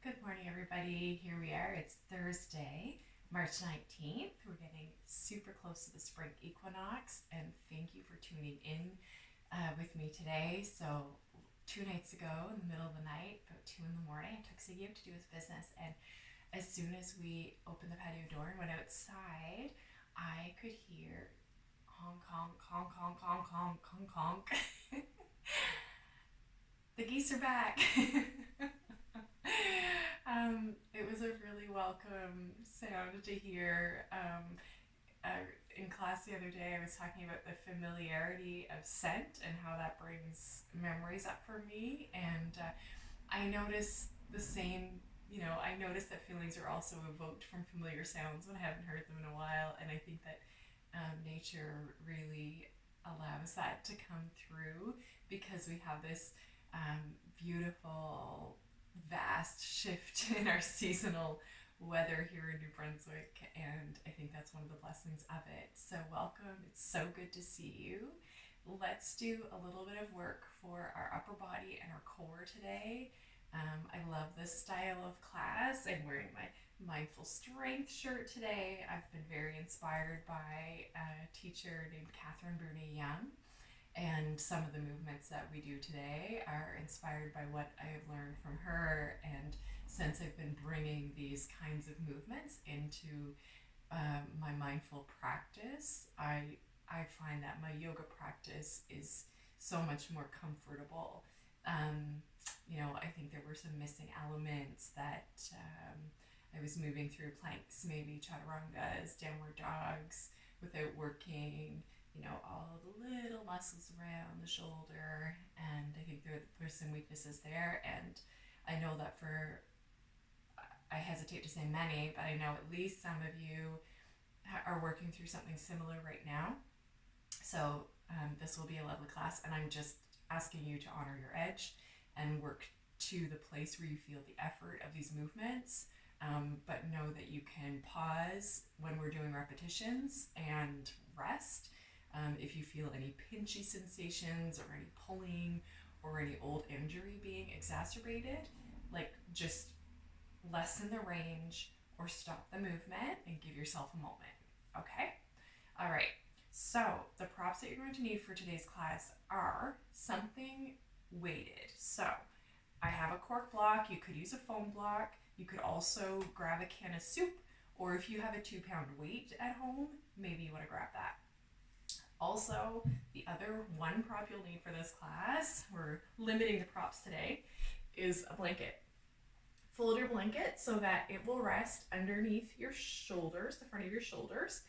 Good morning, everybody. Here we are. It's Thursday, March 19th. We're getting super close to the spring equinox, and thank you for tuning in with me today. So, 2 nights ago, in the middle of the night, about 2 in the morning, I took Siggy out to do his business, and as soon as we opened the patio door and went outside, I could hear honk, honk, honk, honk, honk, honk, honk, honk. The geese are back. It was a really welcome sound to hear. In class the other day, I was talking about the familiarity of scent and how that brings memories up for me. And I notice the same, I notice that feelings are also evoked from familiar sounds when I haven't heard them in a while. And I think that nature really allows that to come through because we have this beautiful, vast shift in our seasonal weather here in New Brunswick, and I think that's one of the blessings of it. So, welcome. It's so good to see you. Let's do a little bit of work for our upper body and our core today. I love this style of class. I'm wearing my Mindful Strength shirt today. I've been very inspired by a teacher named Catherine Brune Young, and some of the movements that we do today are inspired by what I have learned from her. And since I've been bringing these kinds of movements into my mindful practice, I find that my yoga practice is so much more comfortable. I think there were some missing elements that I was moving through planks, maybe chaturangas, downward dogs, without working all the little muscles around the shoulder. And I think there's some weaknesses there. And I know that I hesitate to say many, but I know at least some of you are working through something similar right now. So this will be a lovely class, and I'm just asking you to honor your edge and work to the place where you feel the effort of these movements. But know that you can pause when we're doing repetitions and rest. If you feel any pinchy sensations or any pulling or any old injury being exacerbated, like just lessen the range or stop the movement and give yourself a moment. Okay? All right. So, the props that you're going to need for today's class are something weighted. So, I have a cork block. You could use a foam block. You could also grab a can of soup, or if you have a 2-pound weight at home, maybe you want to grab that. Also, the other one prop you'll need for this class, we're limiting the props today, is a blanket. Fold your blanket so that it will rest underneath your shoulders, the front of your shoulders,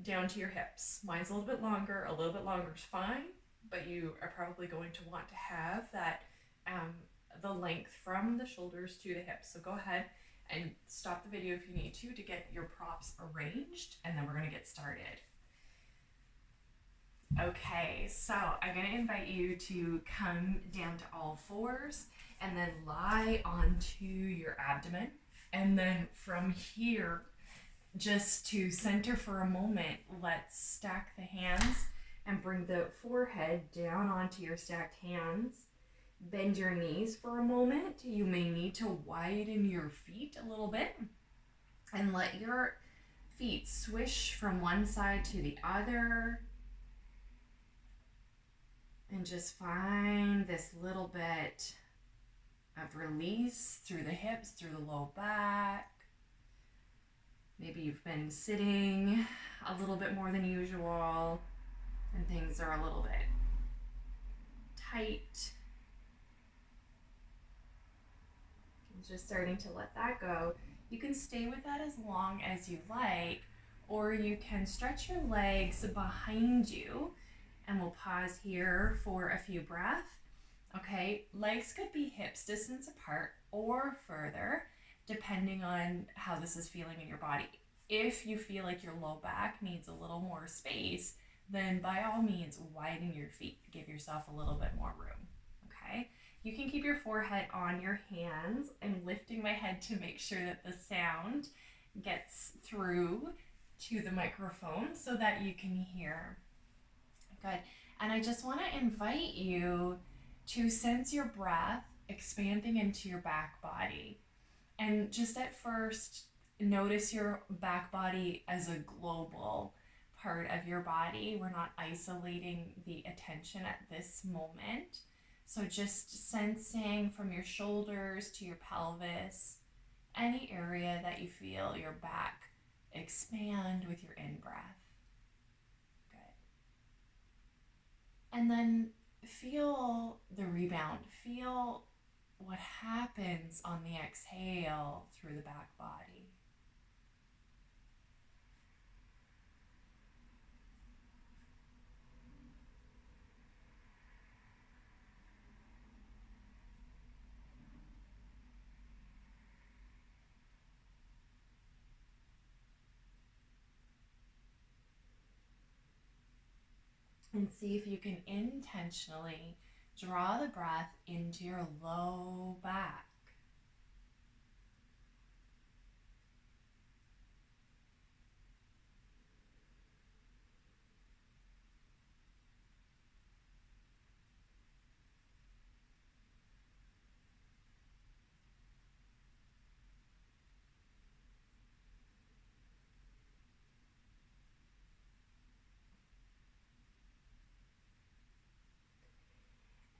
down to your hips. Mine's a little bit longer is fine, but you are probably going to want to have that the length from the shoulders to the hips. So go ahead and stop the video if you need to get your props arranged, and then we're going to get started. Okay, so I'm going to invite you to come down to all fours and then lie onto your abdomen. And then from here, just to center for a moment, let's stack the hands and bring the forehead down onto your stacked hands. Bend your knees for a moment. You may need to widen your feet a little bit and let your feet swish from one side to the other. And just find this little bit of release through the hips, through the low back. Maybe you've been sitting a little bit more than usual and things are a little bit tight. Just starting to let that go. You can stay with that as long as you like, or you can stretch your legs behind you, and we'll pause here for a few breaths. Okay, legs could be hips distance apart or further, depending on how this is feeling in your body. If you feel like your low back needs a little more space, then by all means, widen your feet. Give yourself a little bit more room, okay? You can keep your forehead on your hands. I'm lifting my head to make sure that the sound gets through to the microphone so that you can hear. Good. And I just want to invite you to sense your breath expanding into your back body. And just at first, notice your back body as a global part of your body. We're not isolating the attention at this moment. So just sensing from your shoulders to your pelvis, any area that you feel your back expand with your in breath. Good. And then feel the rebound. Feel what happens on the exhale through the back body. And see if you can intentionally draw the breath into your low back.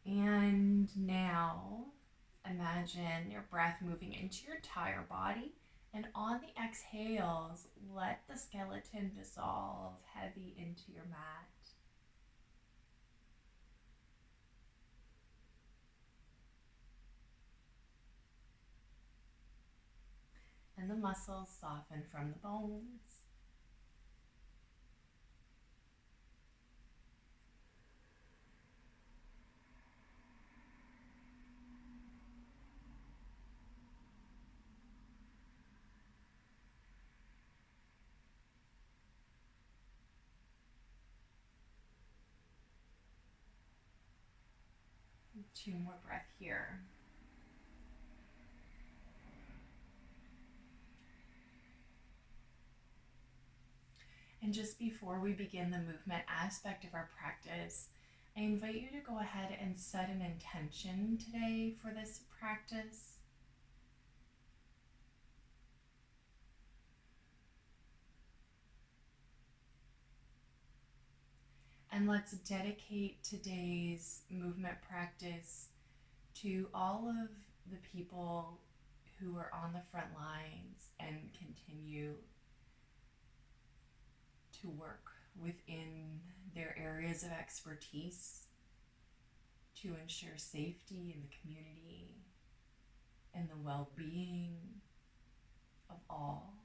And now imagine your breath moving into your entire body. And on the exhales, let the skeleton dissolve heavy into your mat. And the muscles soften from the bones. Two more breaths here. And just before we begin the movement aspect of our practice, I invite you to go ahead and set an intention today for this practice. And let's dedicate today's movement practice to all of the people who are on the front lines and continue to work within their areas of expertise to ensure safety in the community and the well-being of all.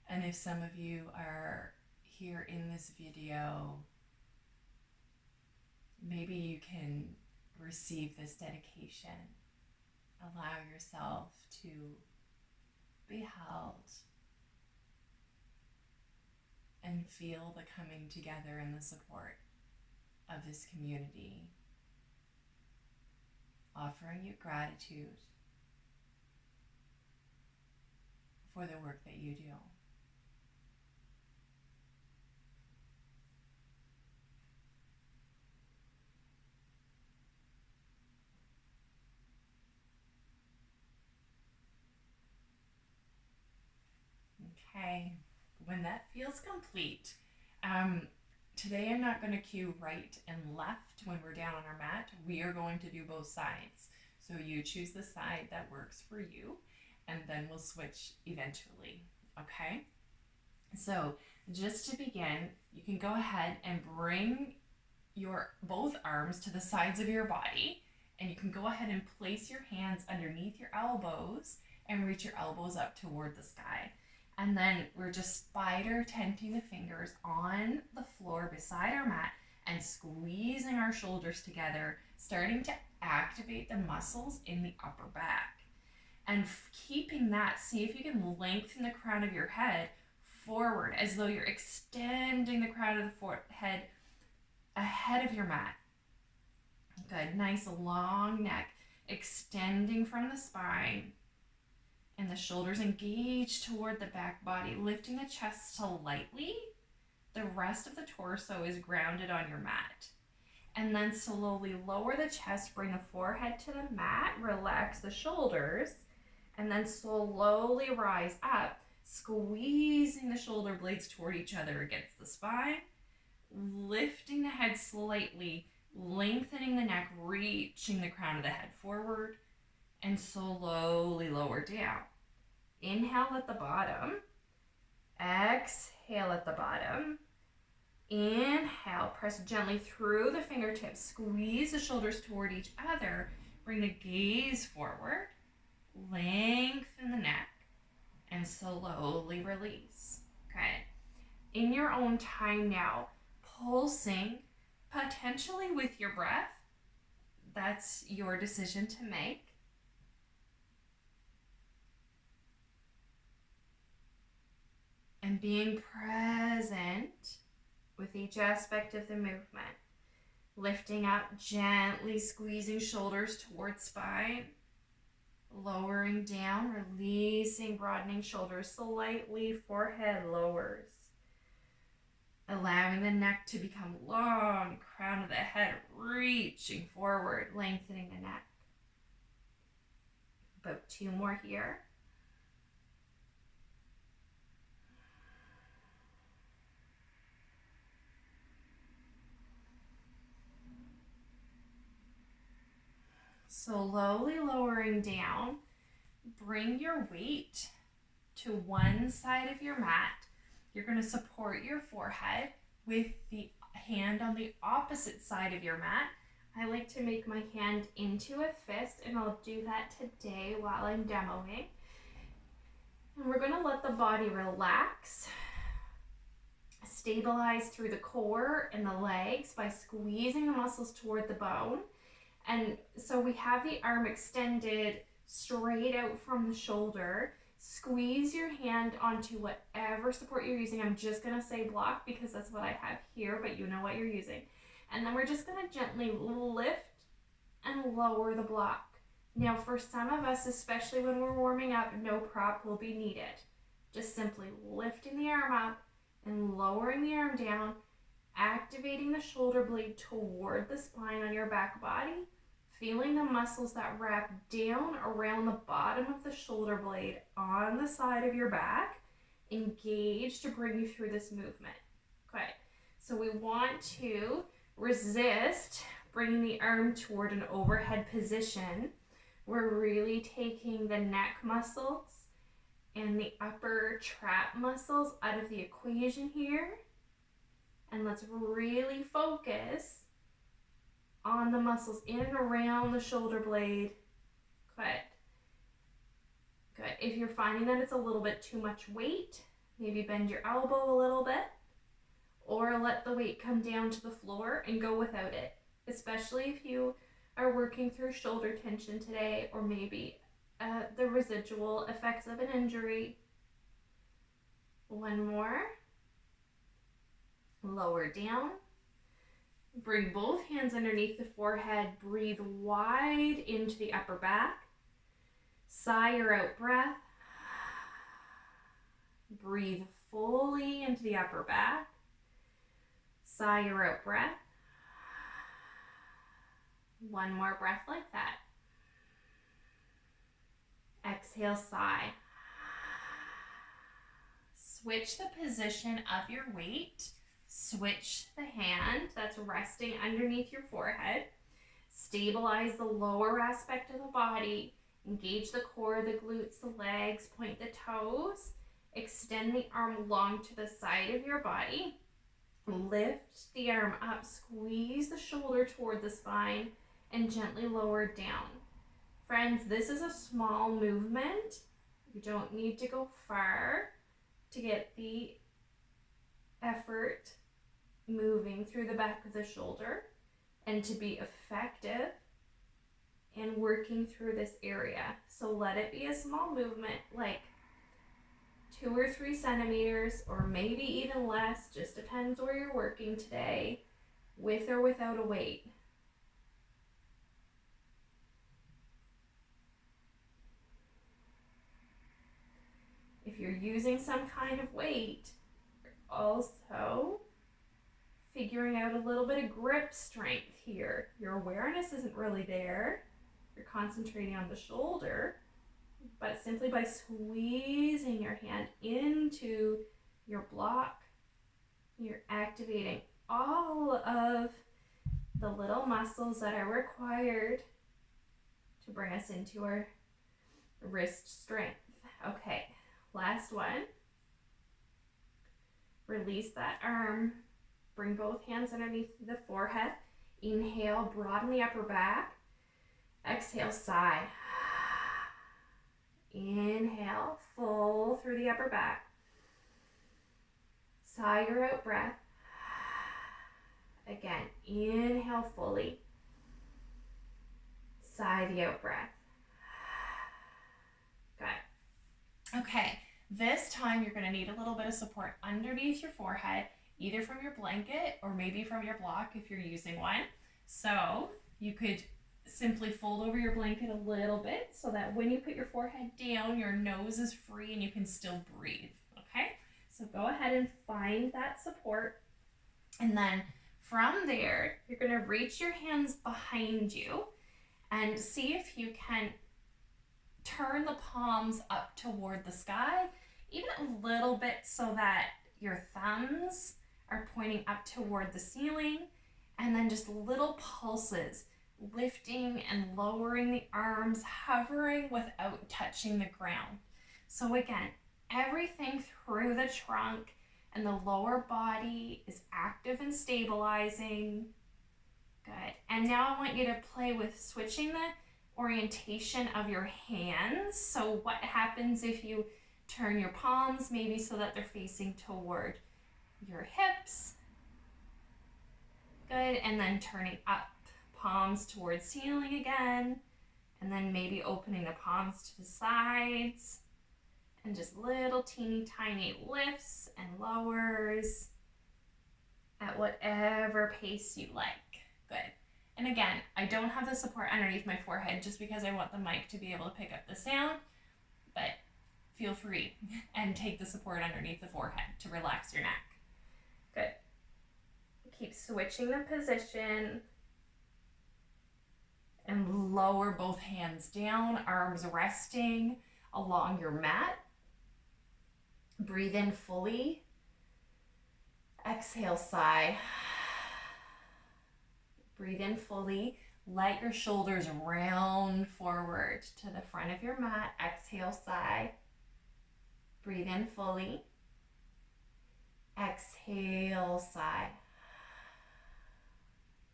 And if some of you are here in this video, maybe you can receive this dedication. Allow yourself to be held and feel the coming together and the support of this community, offering you gratitude for the work that you do. Okay, when that feels complete, today I'm not going to cue right and left when we're down on our mat. We are going to do both sides. So you choose the side that works for you, and then we'll switch eventually, okay? So just to begin, you can go ahead and bring your both arms to the sides of your body, and you can go ahead and place your hands underneath your elbows and reach your elbows up toward the sky. And then we're just spider tenting the fingers on the floor beside our mat and squeezing our shoulders together, starting to activate the muscles in the upper back. And keeping that, see if you can lengthen the crown of your head forward as though you're extending the crown of the forehead ahead of your mat. Good, nice long neck, extending from the spine. And the shoulders engage toward the back body, lifting the chest slightly. The rest of the torso is grounded on your mat. And then slowly lower the chest, bring the forehead to the mat, relax the shoulders, and then slowly rise up, squeezing the shoulder blades toward each other against the spine, lifting the head slightly, lengthening the neck, reaching the crown of the head forward, and slowly lower down. Inhale at the bottom, exhale at the bottom. Inhale, press gently through the fingertips, squeeze the shoulders toward each other, bring the gaze forward, lengthen the neck, and slowly release. Okay. In your own time now, pulsing potentially with your breath. That's your decision to make. And being present with each aspect of the movement. Lifting up, gently squeezing shoulders towards spine. Lowering down, releasing, broadening shoulders slightly, forehead lowers. Allowing the neck to become long, crown of the head reaching forward, lengthening the neck. About 2 more here. Slowly lowering down, bring your weight to one side of your mat. You're going to support your forehead with the hand on the opposite side of your mat. I like to make my hand into a fist, and I'll do that today while I'm demoing. And we're going to let the body relax, stabilize through the core and the legs by squeezing the muscles toward the bone. And so we have the arm extended straight out from the shoulder. Squeeze your hand onto whatever support you're using. I'm just going to say block because that's what I have here, but you know what you're using. And then we're just going to gently lift and lower the block. Now for some of us, especially when we're warming up, no prop will be needed. Just simply lifting the arm up and lowering the arm down, activating the shoulder blade toward the spine on your back body, feeling the muscles that wrap down around the bottom of the shoulder blade on the side of your back, engage to bring you through this movement. Okay, so we want to resist bringing the arm toward an overhead position. We're really taking the neck muscles and the upper trap muscles out of the equation here. And let's really focus on the muscles in and around the shoulder blade. Good. Good. If you're finding that it's a little bit too much weight, maybe bend your elbow a little bit, or let the weight come down to the floor and go without it, especially if you are working through shoulder tension today, or maybe the residual effects of an injury. 1 more. Lower down. Bring both hands underneath the forehead. Breathe wide into the upper back. Sigh your out breath. Breathe fully into the upper back. Sigh your out breath. 1 more breath like that. Exhale, sigh. Switch the position of your weight. Switch the hand that's resting underneath your forehead. Stabilize the lower aspect of the body. Engage the core, the glutes, the legs, point the toes. Extend the arm long to the side of your body. Lift the arm up, squeeze the shoulder toward the spine, and gently lower down. Friends, this is a small movement. You don't need to go far to get the effort moving through the back of the shoulder and to be effective in working through this area. So let it be a small movement, like 2 or 3 centimeters, or maybe even less, just depends where you're working today, with or without a weight. If you're using some kind of weight, also figuring out a little bit of grip strength here. Your awareness isn't really there. You're concentrating on the shoulder, but simply by squeezing your hand into your block, you're activating all of the little muscles that are required to bring us into our wrist strength. Okay, last one. Release that arm. Bring both hands underneath the forehead. Inhale, broaden the upper back. Exhale, sigh. Inhale, full through the upper back. Sigh your out breath. Again, inhale fully. Sigh the out breath. Good. Okay, this time you're going to need a little bit of support underneath your forehead, either from your blanket or maybe from your block if you're using one. So you could simply fold over your blanket a little bit so that when you put your forehead down, your nose is free and you can still breathe. Okay, so go ahead and find that support. And then from there, you're going to reach your hands behind you and see if you can turn the palms up toward the sky, even a little bit, so that your thumbs are pointing up toward the ceiling, and then just little pulses, lifting and lowering the arms, hovering without touching the ground. So again, everything through the trunk and the lower body is active and stabilizing. Good. And now I want you to play with switching the orientation of your hands. So what happens if you turn your palms maybe so that they're facing toward your hips? Good. And then turning up, palms towards ceiling again. And then maybe opening the palms to the sides. And just little teeny tiny lifts and lowers at whatever pace you like. Good. And again, I don't have the support underneath my forehead just because I want the mic to be able to pick up the sound, but feel free and take the support underneath the forehead to relax your neck. Good. Keep switching the position and lower both hands down, arms resting along your mat. Breathe in fully. Exhale, sigh. Breathe in fully. Let your shoulders round forward to the front of your mat. Exhale, sigh. Breathe in fully. Exhale, sigh.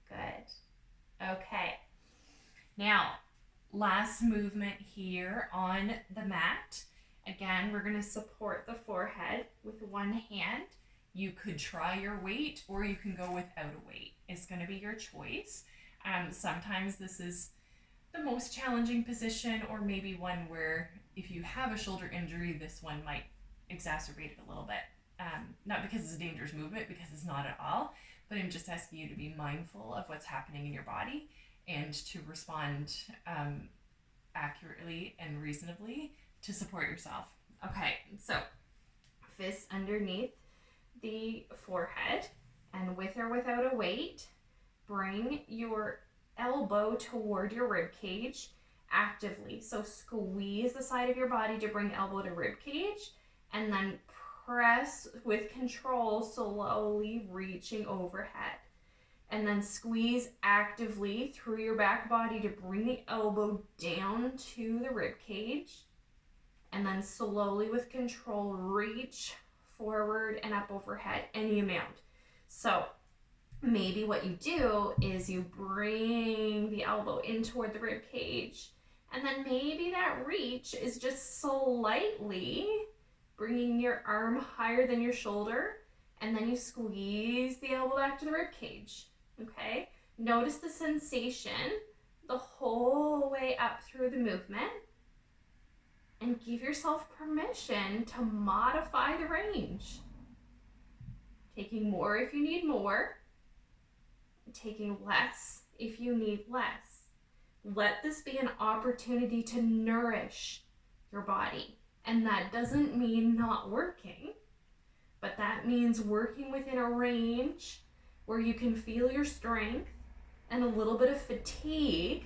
Good. Okay. Now, last movement here on the mat. Again, we're going to support the forehead with one hand. You could try your weight or you can go without a weight. It's going to be your choice. Sometimes this is the most challenging position, or maybe one where if you have a shoulder injury, this one might exacerbate it a little bit. Not because it's a dangerous movement, because it's not at all, but I'm just asking you to be mindful of what's happening in your body and to respond accurately and reasonably to support yourself. Okay, so fists underneath the forehead, and with or without a weight, bring your elbow toward your rib cage actively. So squeeze the side of your body to bring elbow to rib cage, and then press with control, slowly reaching overhead. And then squeeze actively through your back body to bring the elbow down to the rib cage. And then slowly with control, reach forward and up overhead, any amount. So maybe what you do is you bring the elbow in toward the rib cage, and then maybe that reach is just slightly bringing your arm higher than your shoulder, and then you squeeze the elbow back to the rib cage. Okay? Notice the sensation the whole way up through the movement, and give yourself permission to modify the range. Taking more if you need more, taking less if you need less. Let this be an opportunity to nourish your body. And that doesn't mean not working, but that means working within a range where you can feel your strength and a little bit of fatigue,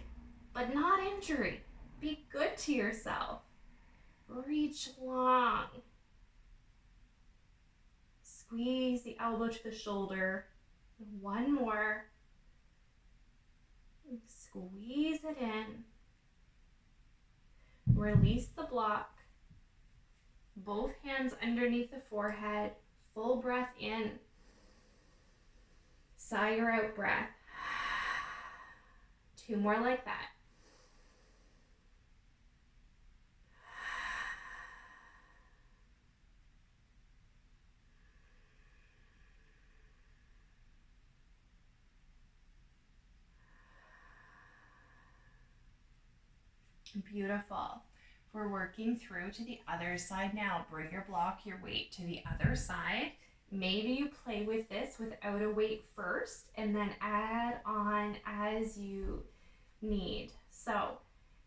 but not injury. Be good to yourself. Reach long. Squeeze the elbow to the shoulder. One more. Squeeze it in. Release the block. Both hands underneath the forehead. Full breath in. Sigh your out breath. 2 more like that. Beautiful. We're working through to the other side now. Bring your block, your weight to the other side. Maybe you play with this without a weight first and then add on as you need. So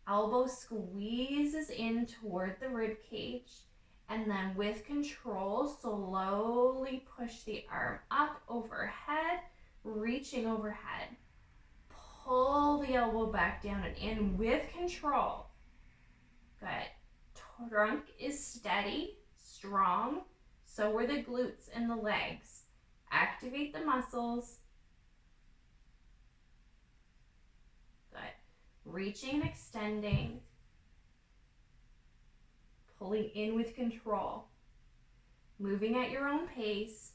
elbow squeezes in toward the rib cage, and then with control, slowly push the arm up overhead, reaching overhead. Pull the elbow back down and in with control. Good. Trunk is steady, strong. So are the glutes and the legs. Activate the muscles. Good. Reaching and extending. Pulling in with control. Moving at your own pace.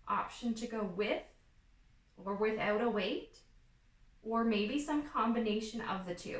Option to go with or without a weight, or maybe some combination of the two.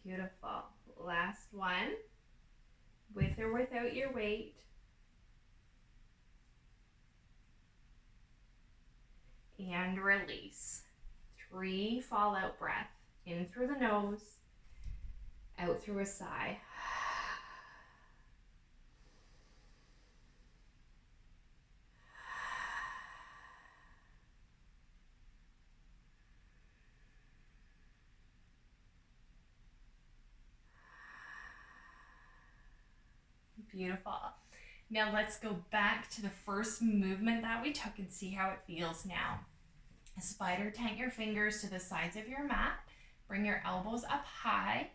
Beautiful. Last one. With or without your weight. And release. 3 fallout breath. In through the nose, out through a sigh. Beautiful. Now let's go back to the first movement that we took and see how it feels now. Spider tent your fingers to the sides of your mat. Bring your elbows up high.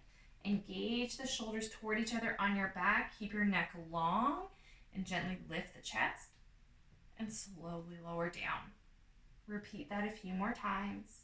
Engage the shoulders toward each other on your back. Keep your neck long and gently lift the chest and slowly lower down. Repeat that a few more times.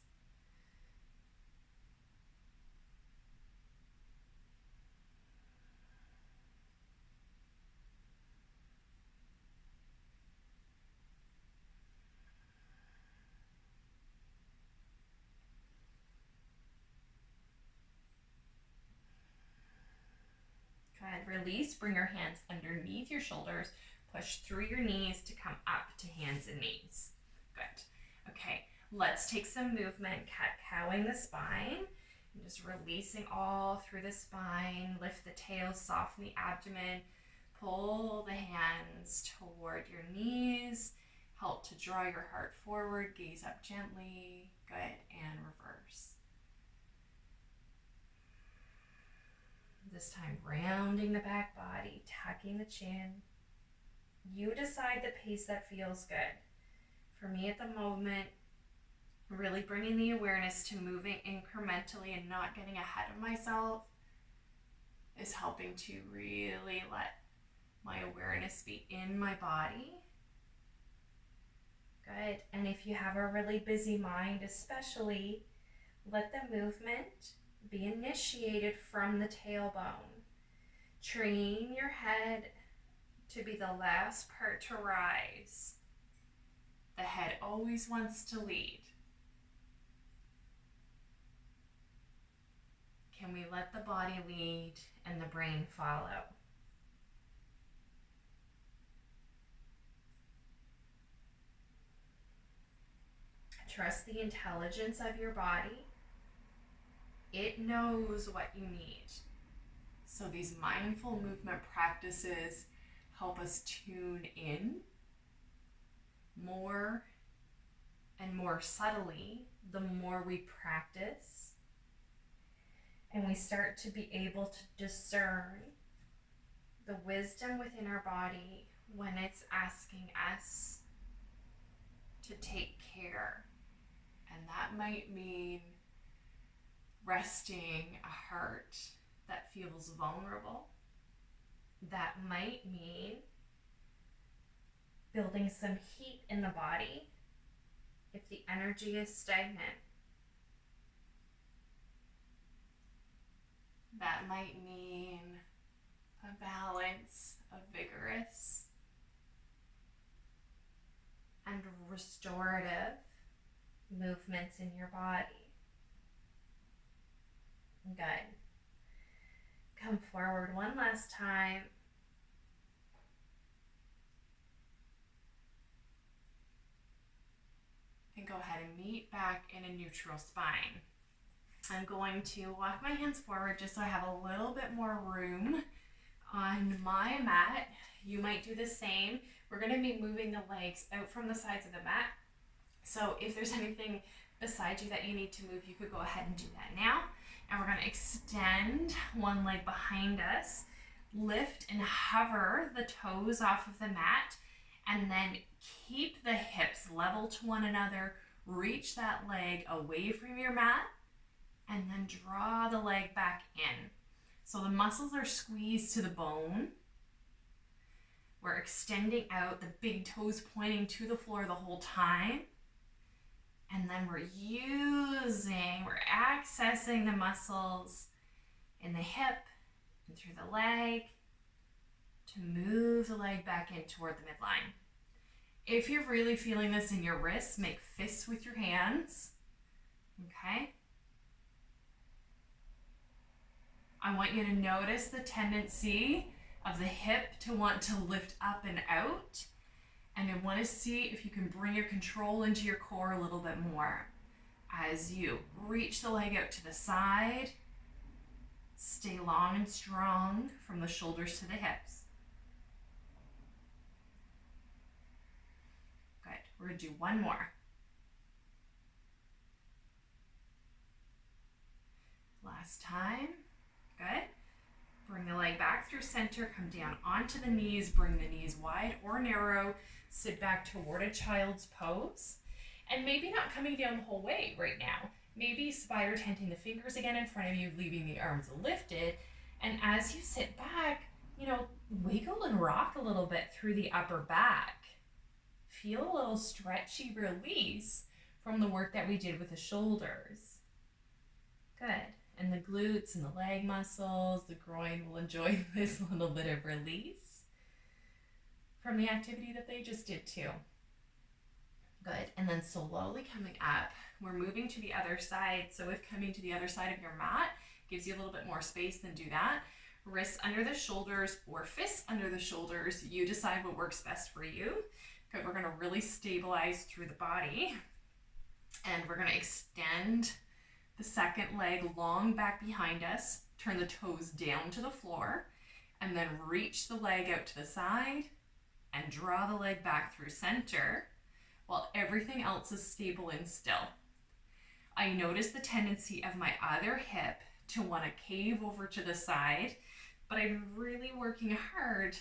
Good. Release. Bring your hands underneath your shoulders. Push through your knees to come up to hands and knees. Good. Okay, let's take some movement, cat-cowing the spine. And just releasing all through the spine. Lift the tail, soften the abdomen. Pull the hands toward your knees. Help to draw your heart forward. Gaze up gently. Good. And reverse. This time, rounding the back body, tucking the chin. You decide the pace that feels good. For me at the moment, really bringing the awareness to moving incrementally and not getting ahead of myself is helping to really let my awareness be in my body. Good. And if you have a really busy mind, especially, let the movement be initiated from the tailbone. Train your head to be the last part to rise. The head always wants to lead. Can we let the body lead and the brain follow? trust the intelligence of your body. It knows what you need. So these mindful movement practices help us tune in more and more subtly the more we practice. And we start to be able to discern the wisdom within our body when it's asking us to take care. And that might mean resting a heart that feels vulnerable. That might mean building some heat in the body if the energy is stagnant. That might mean a balance of vigorous and restorative movements in your body. Good. Come forward one last time. And go ahead and meet back in a neutral spine. I'm going to walk my hands forward just so I have a little bit more room on my mat. You might do the same. We're going to be moving the legs out from the sides of the mat. So if there's anything beside you that you need to move, you could go ahead and do that now. And we're going to extend one leg behind us, lift and hover the toes off of the mat, and then keep the hips level to one another. Reach that leg away from your mat, and then draw the leg back in. So the muscles are squeezed to the bone. We're extending out, the big toes pointing to the floor the whole time. And then we're accessing the muscles in the hip and through the leg to move the leg back in toward the midline. If you're really feeling this in your wrists, make fists with your hands. Okay? I want you to notice the tendency of the hip to want to lift up and out. And I want to see if you can bring your control into your core a little bit more. As you reach the leg out to the side, stay long and strong from the shoulders to the hips. Good. We're going to do one more. Last time. Good. Bring the leg back through center, come down onto the knees, bring the knees wide or narrow, sit back toward a child's pose. And maybe not coming down the whole way right now. Maybe spider tenting the fingers again in front of you, leaving the arms lifted. And as you sit back, wiggle and rock a little bit through the upper back. Feel a little stretchy release from the work that we did with the shoulders. Good. And the glutes and the leg muscles, the groin will enjoy this little bit of release from the activity that they just did too. Good. And then slowly coming up, we're moving to the other side. So if coming to the other side of your mat gives you a little bit more space, then do that. Wrists under the shoulders or fists under the shoulders. You decide what works best for you. Good. We're going to really stabilize through the body. And we're going to extend the second leg long back behind us. Turn the toes down to the floor. And then reach the leg out to the side and draw the leg back through center while everything else is stable and still. I notice the tendency of my other hip to want to cave over to the side, but I'm really working hard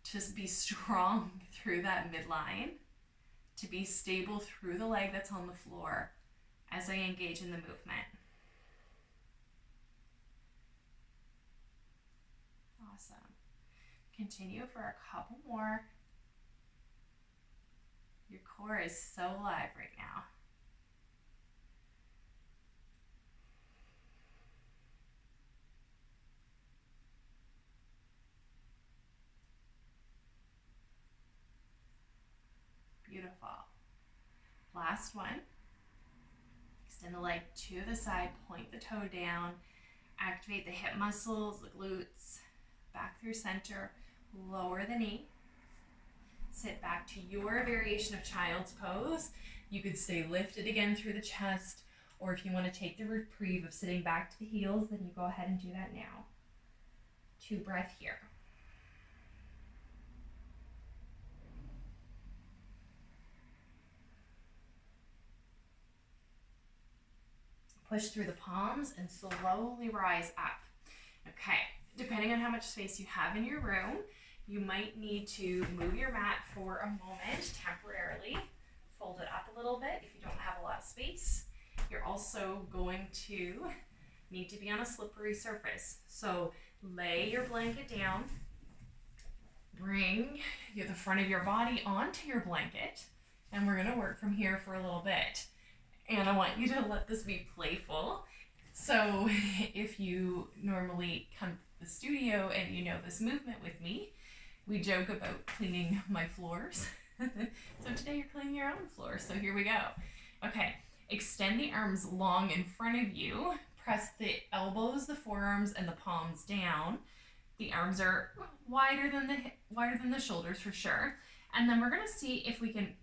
to be strong through that midline, to be stable through the leg that's on the floor as I engage in the movement. Awesome. Continue for a couple more. Your core is so alive right now. Beautiful. Last one. Extend the leg to the side, point the toe down, activate the hip muscles, the glutes, back through center, lower the knee. sit back to your variation of child's pose. You could stay lifted again through the chest, or if you want to take the reprieve of sitting back to the heels, then you go ahead and do that now. 2 breaths here. Push through the palms and slowly rise up. Okay, depending on how much space you have in your room, you might need to move your mat for a moment temporarily. Fold it up a little bit if you don't have a lot of space. You're also going to need to be on a slippery surface. So lay your blanket down, bring the front of your body onto your blanket, and we're gonna work from here for a little bit. And I want you to let this be playful. So if you normally come to the studio and you know this movement with me, we joke about cleaning my floors. So today you're cleaning your own floor. So here we go. Okay, extend the arms long in front of you. Press the elbows, the forearms, and the palms down. The arms are wider than the shoulders for sure. And then we're gonna see if we can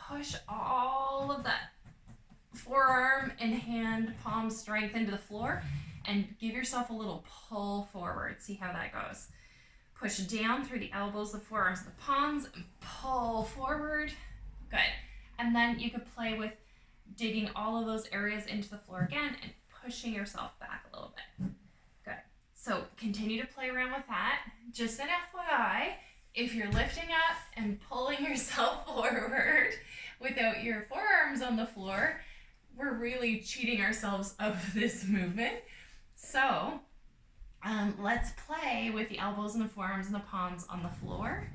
push all of that forearm and hand palm strength into the floor and give yourself a little pull forward. See how that goes. Push down through the elbows, the forearms, the palms, and pull forward. Good. And then you could play with digging all of those areas into the floor again and pushing yourself back a little bit. Good. So continue to play around with that. Just an FYI, if you're lifting up and pulling yourself forward without your forearms on the floor, we're really cheating ourselves of this movement. So let's play with the elbows and the forearms and the palms on the floor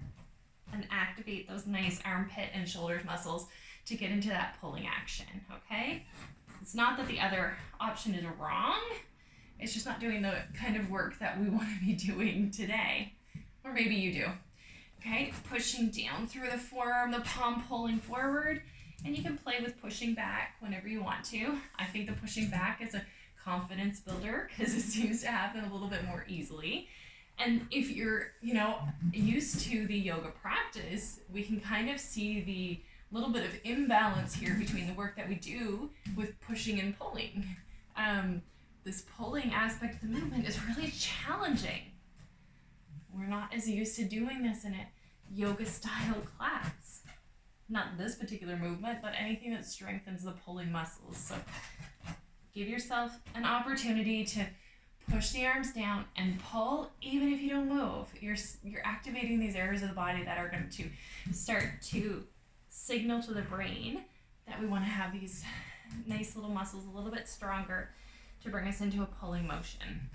and activate those nice armpit and shoulders muscles to get into that pulling action, okay? It's not that the other option is wrong, it's just not doing the kind of work that we want to be doing today. Or maybe you do. Okay, pushing down through the forearm, the palm pulling forward, and you can play with pushing back whenever you want to. I think the pushing back is a confidence builder because it seems to happen a little bit more easily. And if you're, used to the yoga practice, we can kind of see the little bit of imbalance here between the work that we do with pushing and pulling. This pulling aspect of the movement is really challenging. We're not as used to doing this in a yoga style class. Not this particular movement, but anything that strengthens the pulling muscles. So give yourself an opportunity to push the arms down and pull, even if you don't move. You're activating these areas of the body that are going to start to signal to the brain that we want to have these nice little muscles a little bit stronger to bring us into a pulling motion.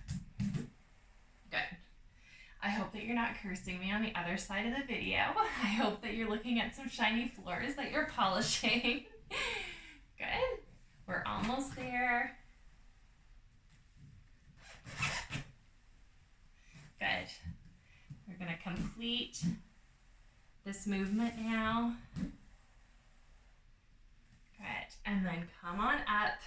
Good. I hope that you're not cursing me on the other side of the video. I hope that you're looking at some shiny floors that you're polishing. Good. We're almost there. Good. We're going to complete this movement now. Good. And then come on up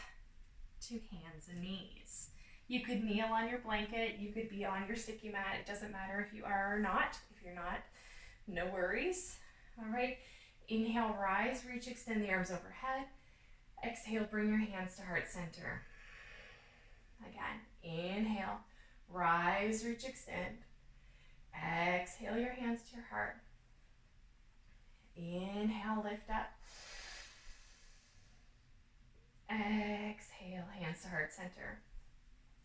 to hands and knees. You could kneel on your blanket. You could be on your sticky mat. It doesn't matter if you are or not. If you're not, no worries. All right. Inhale, rise, reach, extend the arms overhead. Exhale, bring your hands to heart center. Again, inhale, rise, reach, extend. Exhale your hands to your heart. Inhale, lift up. Exhale, hands to heart center.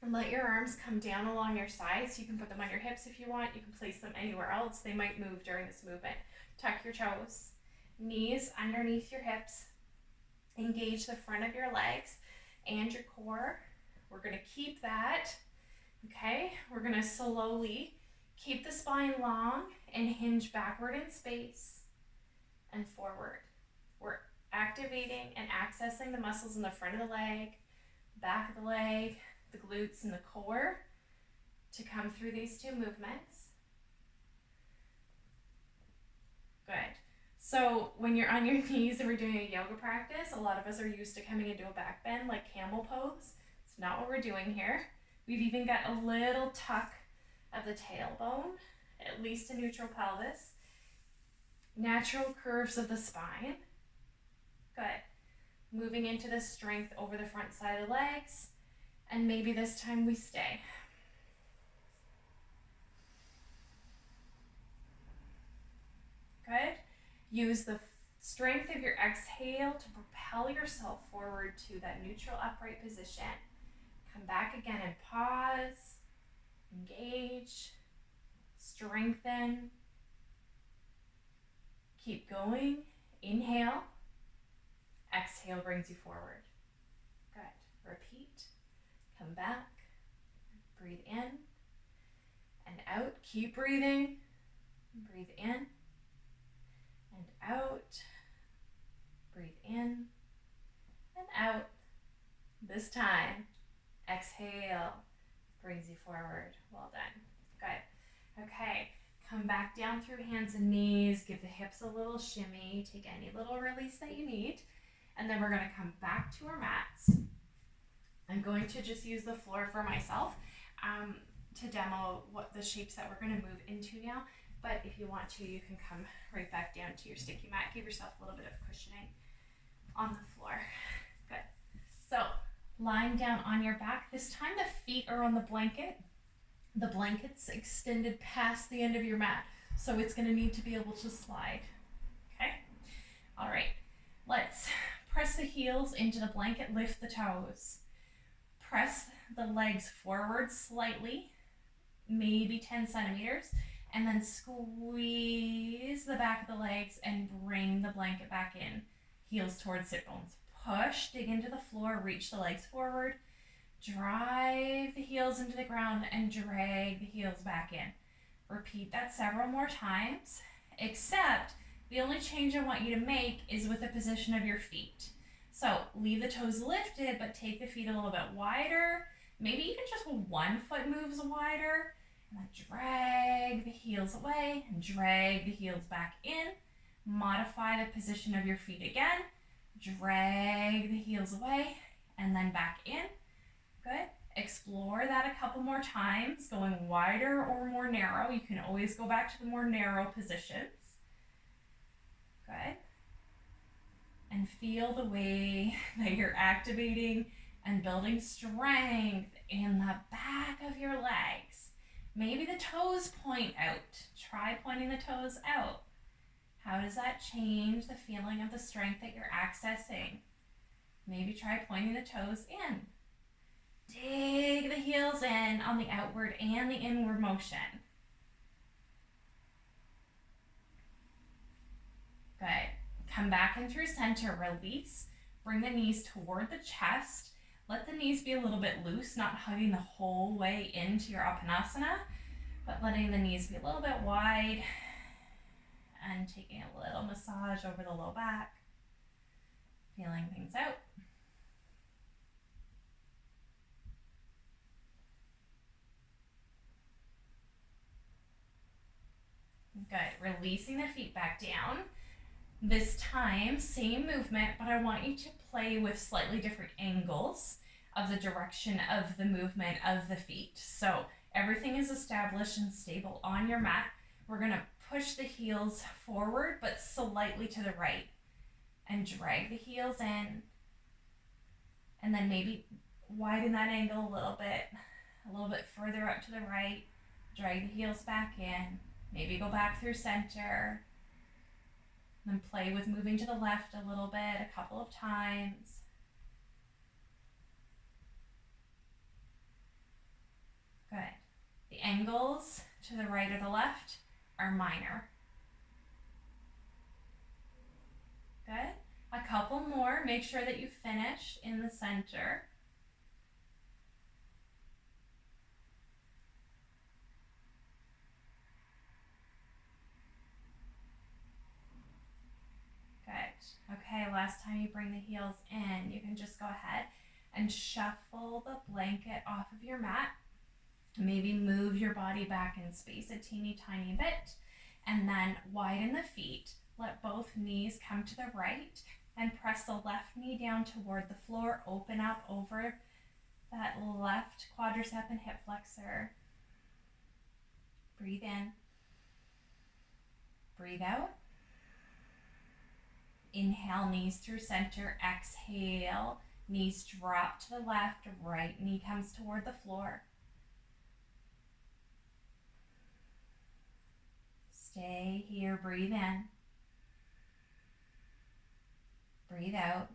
And let your arms come down along your sides. You can put them on your hips if you want. You can place them anywhere else. They might move during this movement. Tuck your toes. Knees underneath your hips. Engage the front of your legs and your core. We're going to keep that. Okay? We're going to slowly keep the spine long and hinge backward in space and forward. We're activating and accessing the muscles in the front of the leg, back of the leg, the glutes and the core to come through these two movements. Good. So when you're on your knees and we're doing a yoga practice, a lot of us are used to coming into a back bend like camel pose. It's not what we're doing here. We've even got a little tuck of the tailbone, at least a neutral pelvis. natural curves of the spine. Good. Moving into the strength over the front side of the legs. And maybe this time we stay. Good. Use the strength of your exhale to propel yourself forward to that neutral upright position. Come back again and pause. Engage. Strengthen. Keep going. Inhale. Exhale brings you forward. Good. Repeat. Come back. Breathe in and out. Keep breathing. Breathe in and out. Breathe in and out. This time, exhale brings you forward. Well done. Good. Okay. Come back down through hands and knees. Give the hips a little shimmy. Take any little release that you need. And then we're going to come back to our mats. I'm going to just use the floor for myself to demo what the shapes that we're going to move into now. But if you want to, you can come right back down to your sticky mat. Give yourself a little bit of cushioning on the floor. Good. So lying down on your back. This time the feet are on the blanket. The blanket's extended past the end of your mat. So it's going to need to be able to slide. Okay? All right. Let's press the heels into the blanket. Lift the toes. Press the legs forward slightly, maybe 10 centimeters, and then squeeze the back of the legs and bring the blanket back in. Heels towards sit bones. Push, dig into the floor, reach the legs forward, drive the heels into the ground, and drag the heels back in. Repeat that several more times, except the only change I want you to make is with the position of your feet. So leave the toes lifted, but take the feet a little bit wider. Maybe even just one foot moves wider. And then drag the heels away and drag the heels back in. Modify the position of your feet again. Drag the heels away and then back in. Good. Explore that a couple more times, going wider or more narrow. You can always go back to the more narrow positions. Good. And feel the way that you're activating and building strength in the back of your legs. Maybe the toes point out. Try pointing the toes out. How does that change the feeling of the strength that you're accessing? Maybe try pointing the toes in. Dig the heels in on the outward and the inward motion. Good. Come back in through center, release. Bring the knees toward the chest. Let the knees be a little bit loose, not hugging the whole way into your Uttanasana, but letting the knees be a little bit wide and taking a little massage over the low back. Feeling things out. Good. Releasing the feet back down. This time, same movement, but I want you to play with slightly different angles of the direction of the movement of the feet. So everything is established and stable on your mat. We're going to push the heels forward, but slightly to the right. And drag the heels in. And then maybe widen that angle a little bit further up to the right. Drag the heels back in. Maybe go back through center. Then play with moving to the left a little bit, a couple of times. Good. The angles to the right or the left are minor. Good. A couple more. Make sure that you finish in the center. Okay, last time you bring the heels in, you can just go ahead and shuffle the blanket off of your mat. Maybe move your body back in space a teeny tiny bit, and then widen the feet. Let both knees come to the right and press the left knee down toward the floor. Open up over that left quadricep and hip flexor. Breathe in. Breathe out. Inhale, knees through center. Exhale, knees drop to the left. Right knee comes toward the floor. Stay here. Breathe in. Breathe out.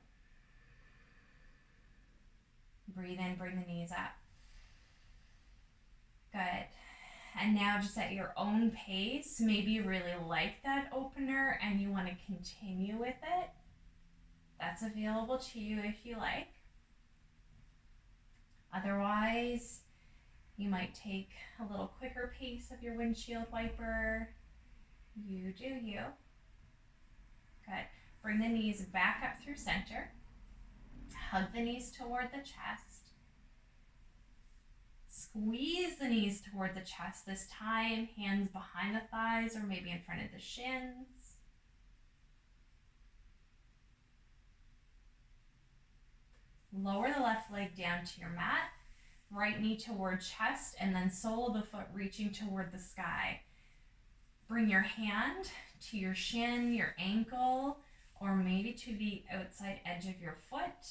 Breathe in, bring the knees up. Good. And now just at your own pace, maybe you really like that opener and you want to continue with it. That's available to you if you like. Otherwise, you might take a little quicker pace of your windshield wiper. You do you. Good. Bring the knees back up through center. Hug the knees toward the chest. Squeeze the knees toward the chest this time. Hands behind the thighs or maybe in front of the shins. Lower the left leg down to your mat. Right knee toward chest and then sole of the foot reaching toward the sky. Bring your hand to your shin, your ankle, or maybe to the outside edge of your foot.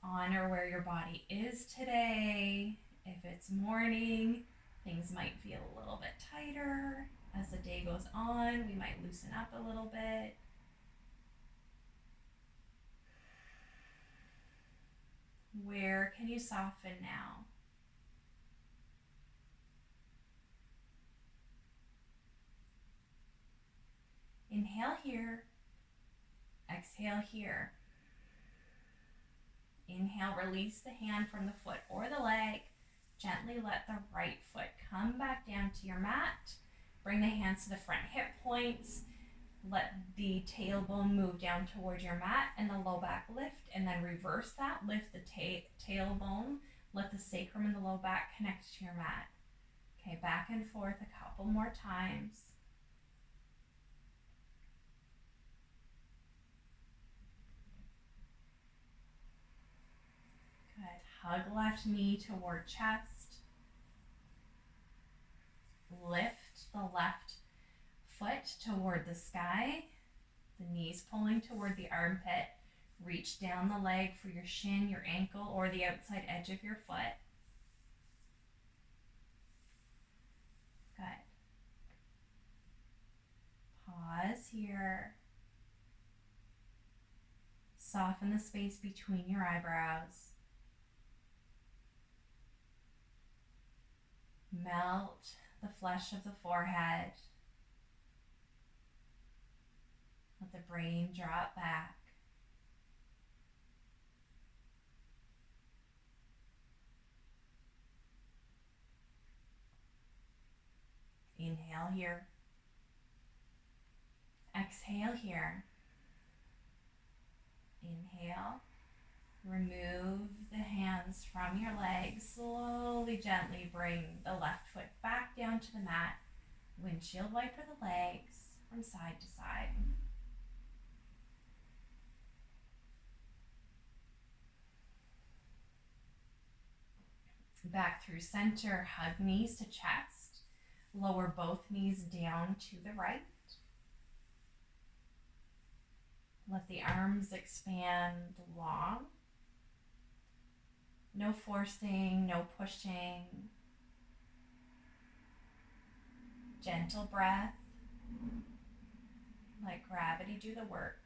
Honor where your body is today. If it's morning, things might feel a little bit tighter. As the day goes on, we might loosen up a little bit. Where can you soften now? Inhale here. Exhale here. Inhale, release the hand from the foot or the leg. Gently let the right foot come back down to your mat. Bring the hands to the front hip points. Let the tailbone move down towards your mat and the low back lift, and then reverse that. Lift the tailbone. Let the sacrum and the low back connect to your mat. Okay, back and forth a couple more times. Good. Hug left knee toward chest. Lift the left foot toward the sky. The knees pulling toward the armpit. Reach down the leg for your shin, your ankle, or the outside edge of your foot. Good. Pause here. Soften the space between your eyebrows. Melt the flesh of the forehead. Let the brain drop back. Inhale here. Exhale here. Inhale. Remove the hands from your legs. Slowly, gently bring the left foot back down to the mat. Windshield wiper the legs from side to side. Back through center, hug knees to chest. Lower both knees down to the right. Let the arms expand long. No forcing, no pushing. Gentle breath. Let gravity do the work.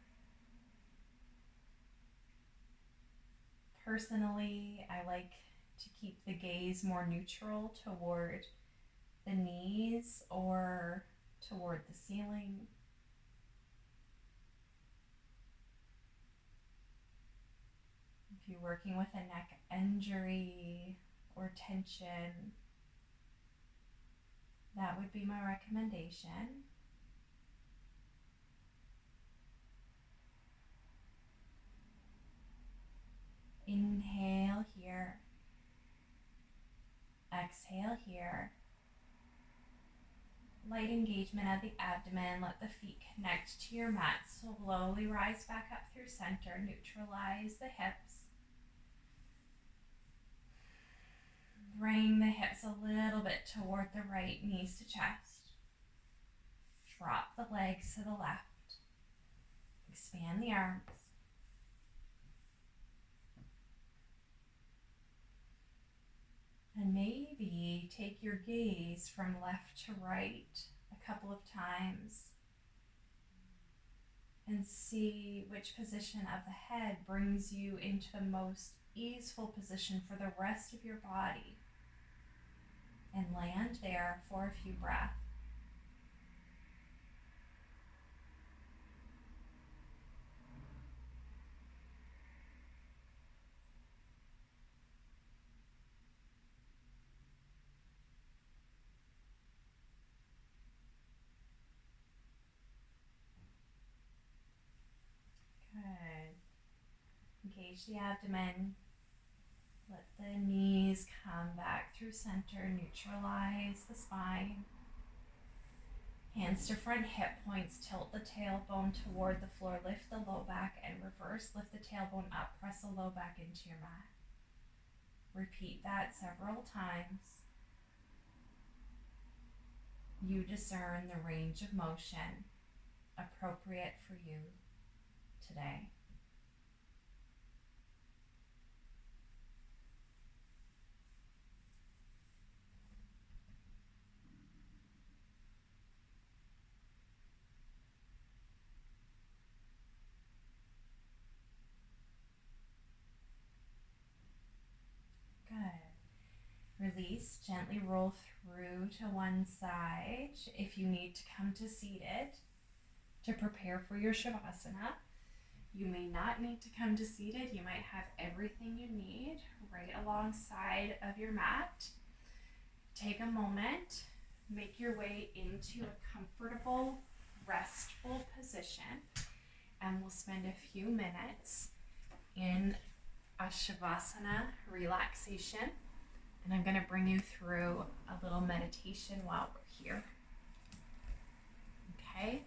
Personally, I like to keep the gaze more neutral toward the knees or toward the ceiling. If you're working with a neck injury or tension, that would be my recommendation. Inhale here. Exhale here. Light engagement of the abdomen. Let the feet connect to your mat. Slowly rise back up through center. Neutralize the hips. Bring the hips a little bit toward the right, knees to chest. Drop the legs to the left. Expand the arms. And maybe take your gaze from left to right a couple of times and see which position of the head brings you into the most easeful position for the rest of your body. And land there for a few breaths. Good. Engage the abdomen. Let the knees come back through center. Neutralize the spine. Hands to front hip points. Tilt the tailbone toward the floor. Lift the low back and reverse. Lift the tailbone up. Press the low back into your mat. Repeat that several times. You discern the range of motion appropriate for you today. Good. Release, gently roll through to one side. If you need to come to seated to prepare for your Shavasana, you may not need to come to seated. You might have everything you need right alongside of your mat. Take a moment, make your way into a comfortable, restful position, and we'll spend a few minutes in a Shavasana relaxation. And I'm going to bring you through a little meditation while we're here. Okay?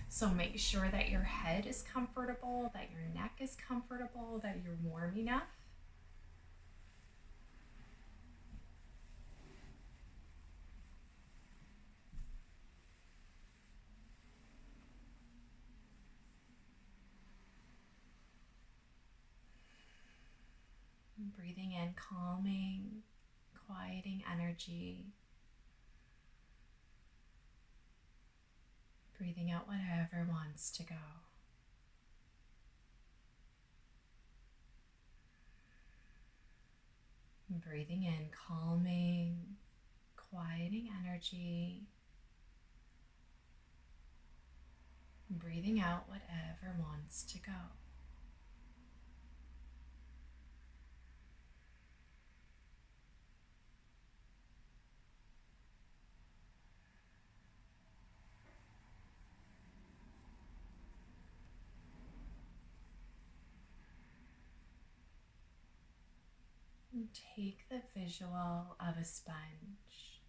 So make sure that your head is comfortable, that your neck is comfortable, that you're warm enough. And breathing in calming, quieting energy. Breathing out whatever wants to go. And breathing in calming, quieting energy. And breathing out whatever wants to go. And take the visual of a sponge,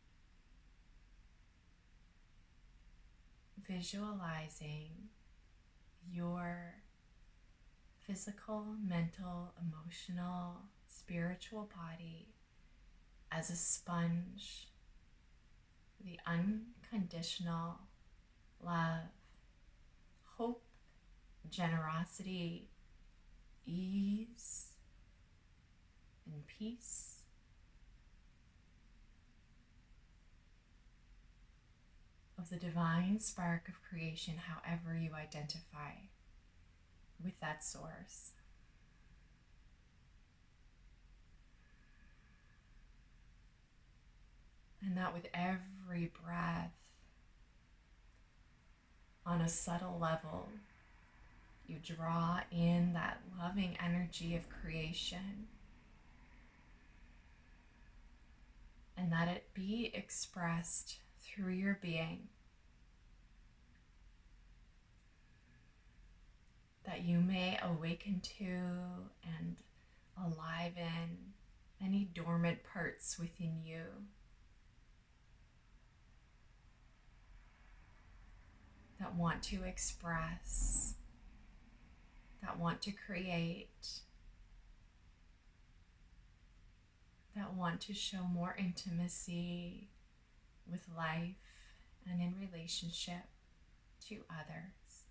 visualizing your physical, mental, emotional, spiritual body as a sponge, the unconditional love, hope, generosity, ease, and peace. Of the divine spark of creation, however you identify with that source. And that with every breath, on a subtle level, you draw in that loving energy of creation. And that it be expressed through your being. That you may awaken to and enliven any dormant parts within you. That want to express, that want to create, that want to show more intimacy with life and in relationship to others.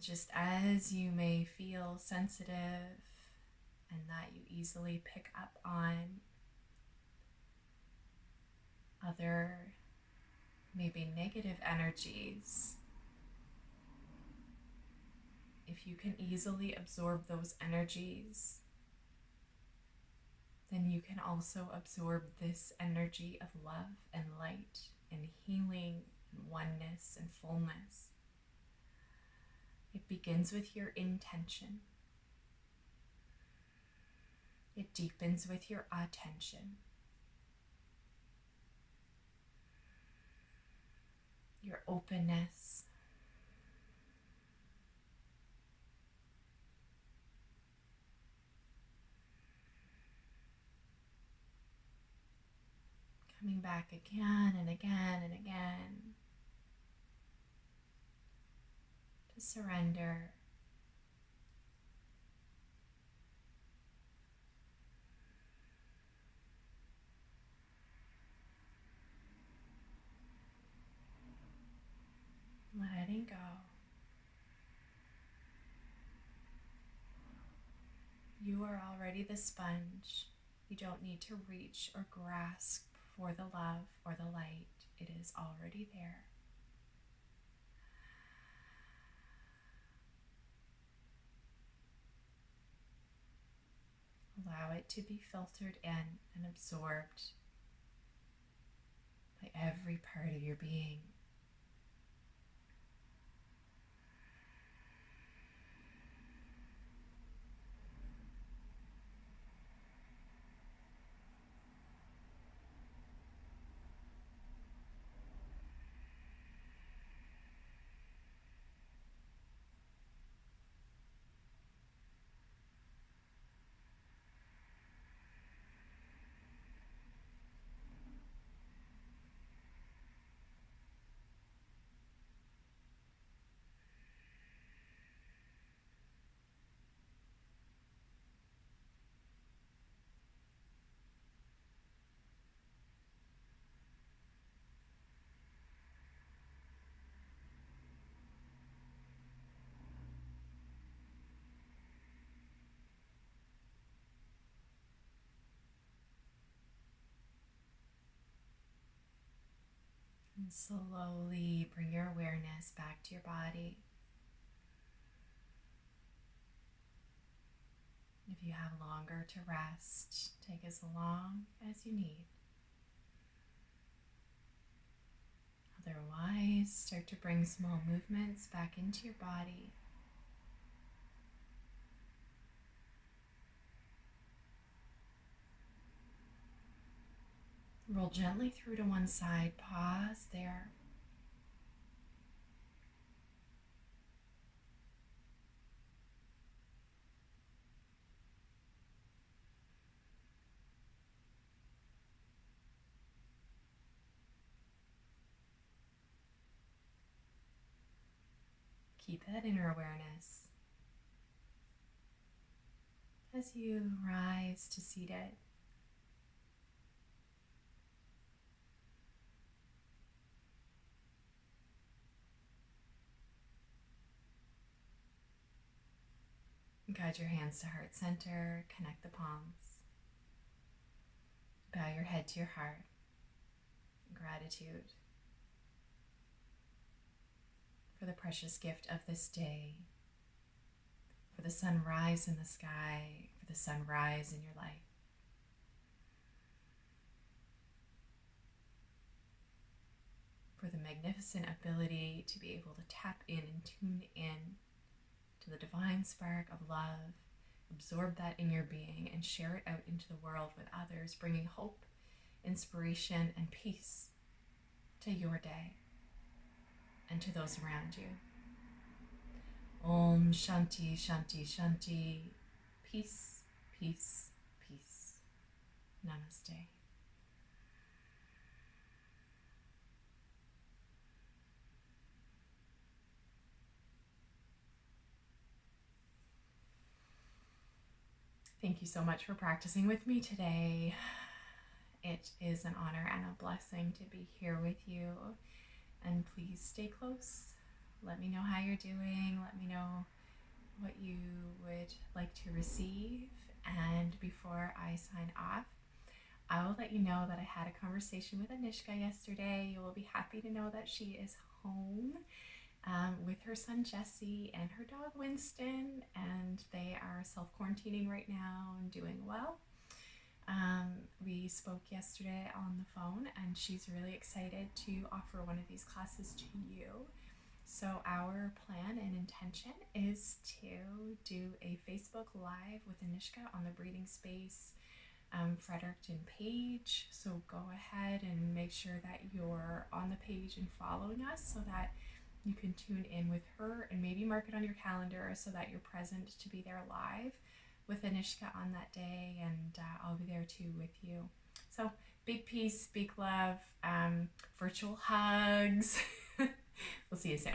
Just as you may feel sensitive and that you easily pick up on other maybe negative energies, if you can easily absorb those energies, then you can also absorb this energy of love and light and healing and oneness and fullness. It begins with your intention. It deepens with your attention. Your openness. Coming back again and again and again to surrender. Letting go. You are already the sponge. You don't need to reach or grasp for the love or the light. It is already there. Allow it to be filtered in and absorbed by every part of your being. And slowly bring your awareness back to your body. If you have longer to rest, take as long as you need. Otherwise, start to bring small movements back into your body. Roll gently through to one side. Pause there. Keep that inner awareness as you rise to seated. Guide your hands to heart center, connect the palms. Bow your head to your heart. Gratitude for the precious gift of this day, for the sunrise in the sky, for the sunrise in your life. For the magnificent ability to be able to tap in and tune in to the divine spark of love, absorb that in your being and share it out into the world with others, bringing hope, inspiration, and peace to your day and to those around you. Om Shanti Shanti Shanti. Peace, peace, peace. Namaste. Thank you so much for practicing with me today. It is an honor and a blessing to be here with you. And please stay close. let me know how you're doing. Let me know what you would like to receive. And before I sign off, I will let you know that I had a conversation with Anishka yesterday. You will be happy to know that she is home with her son Jesse and her dog Winston, and they are self-quarantining right now and doing well. We spoke yesterday on the phone, and she's really excited to offer one of these classes to you. So our plan and intention is to do a Facebook Live with Anishka on the Breathing Space Fredericton page. So go ahead and make sure that you're on the page and following us so that you can tune in with her, and maybe mark it on your calendar so that you're present to be there live with Anishka on that day, and I'll be there too with you. So big peace, big love, virtual hugs. We'll see you soon.